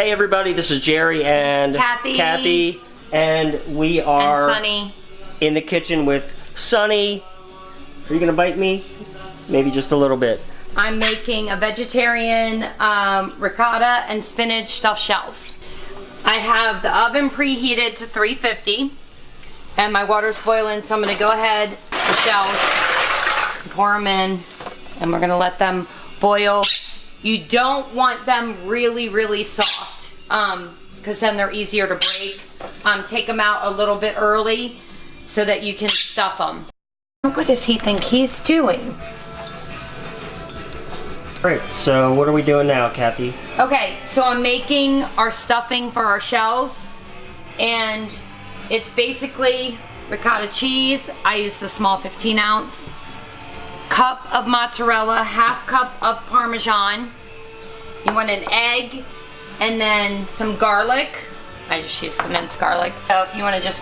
Hey everybody, this is Jerry and Cathy, and we are and Sonny in the kitchen with Sonny. Are you gonna bite me? Maybe just a little bit. I'm making a vegetarian ricotta and spinach stuffed shells. I have the oven preheated to 350 and my water's boiling, so I'm gonna go ahead, the shells, pour them in, and we're gonna let them boil. You don't want them really soft, because then they're easier to break. Take them out a little bit early so that you can stuff them. What does he think he's doing? Alright, so what are we doing now, Cathy? Okay, so I'm making our stuffing for our shells, and it's basically ricotta cheese. I used a small 15-ounce. Cup of mozzarella, half cup of Parmesan. You want an egg, and then some garlic. I just use the minced garlic. So if you want to just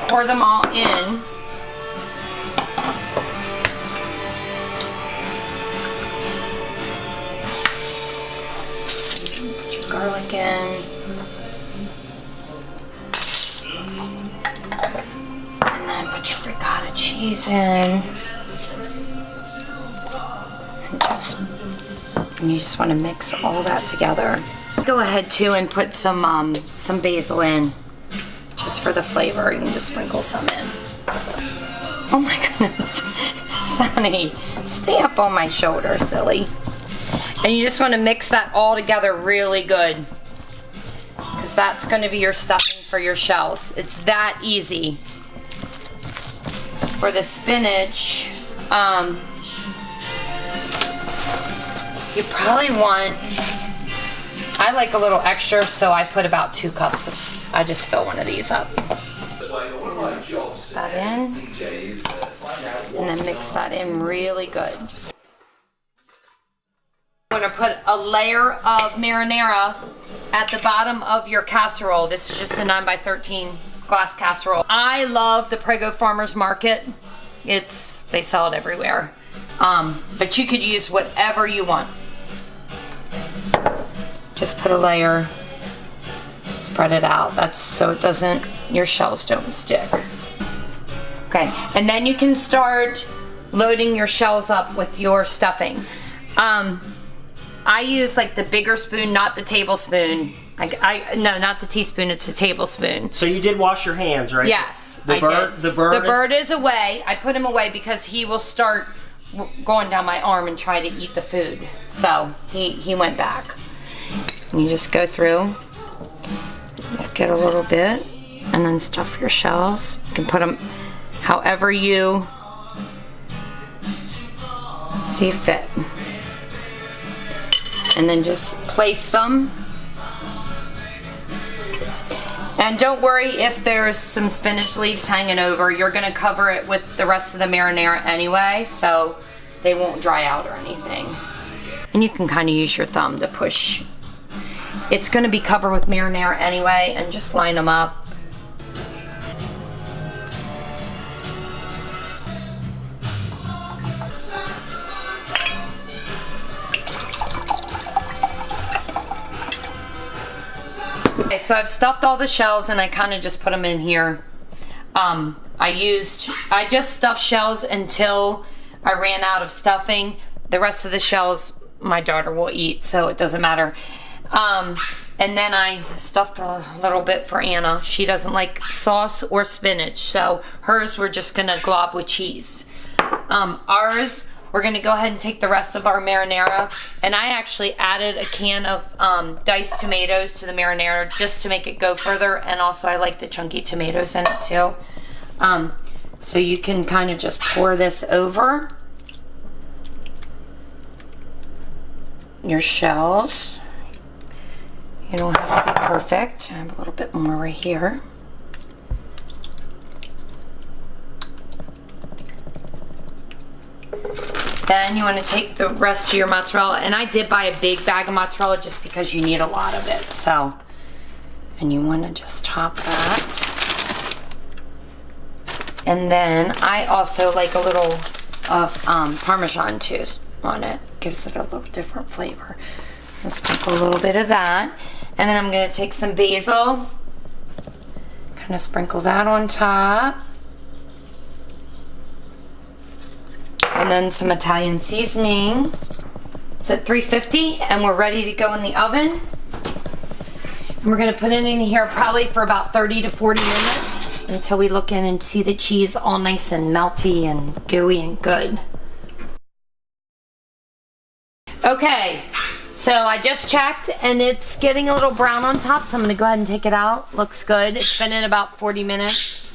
pour them all in. Put your garlic in. And then put your ricotta cheese in. And you just want to mix all that together. Go ahead too and put some basil in, just for the flavor. You can just sprinkle some in. Oh my goodness, Sonny, stay up on my shoulder, silly. And you just want to mix that all together really good, because that's going to be your stuffing for your shells. It's that easy. For the spinach, you probably want, I like a little extra, so I put about 2 cups of, I just fill one of these up. Mix that in, and then mix that in really good. I'm going to put a layer of marinara at the bottom of your casserole. This is just a 9x13 glass casserole. I love the Prego Farmers Market. They sell it everywhere. But you could use whatever you want. Just put a layer, spread it out. That's so it doesn't, your shells don't stick. Okay, and then you can start loading your shells up with your stuffing. I use like the bigger spoon, not the tablespoon. No, not the teaspoon, it's a tablespoon. So you did wash your hands, right? Yes, I did. The bird is away. I put him away because he will start going down my arm and try to eat the food. So he went back. And you just go through, just get a little bit, and then stuff your shells. You can put them however you see fit. And then just place them. And don't worry if there's some spinach leaves hanging over. You're gonna cover it with the rest of the marinara anyway, so they won't dry out or anything. And you can kind of use your thumb to push. It's going to be covered with marinara anyway, and just line them up. Okay, so I've stuffed all the shells and I kind of just put them in here. I just stuffed shells until I ran out of stuffing. The rest of the shells my daughter will eat, so it doesn't matter. And then I stuffed a little bit for Anna. She doesn't like sauce or spinach, so hers we're just gonna glob with cheese. Ours, we're gonna go ahead and take the rest of our marinara, and I actually added a can of diced tomatoes to the marinara just to make it go further, and also I like the chunky tomatoes in it too. So you can kind of just pour this over your shells. You don't have to be perfect. I have a little bit more right here. Then you want to take the rest of your mozzarella, and I did buy a big bag of mozzarella just because you need a lot of it. So, and you want to just top that. And then I also like a little of Parmesan too on it. Gives it a little different flavor. I'll sprinkle a little bit of that. And then I'm going to take some basil, kind of sprinkle that on top. And then some Italian seasoning. It's at 350 and we're ready to go in the oven. And we're going to put it in here probably for about 30 to 40 minutes until we look in and see the cheese all nice and melty and gooey and good. Okay, so I just checked and it's getting a little brown on top, so I'm going to go ahead and take it out. Looks good. It's been in about 40 minutes.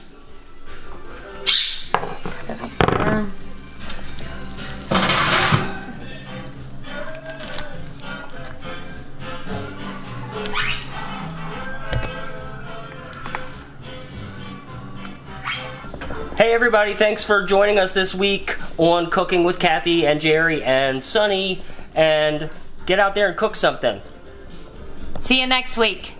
Put it up there. Hey everybody, thanks for joining us this week on Cooking with Cathy and Jerry and Sonny, and get out there and cook something. See you next week.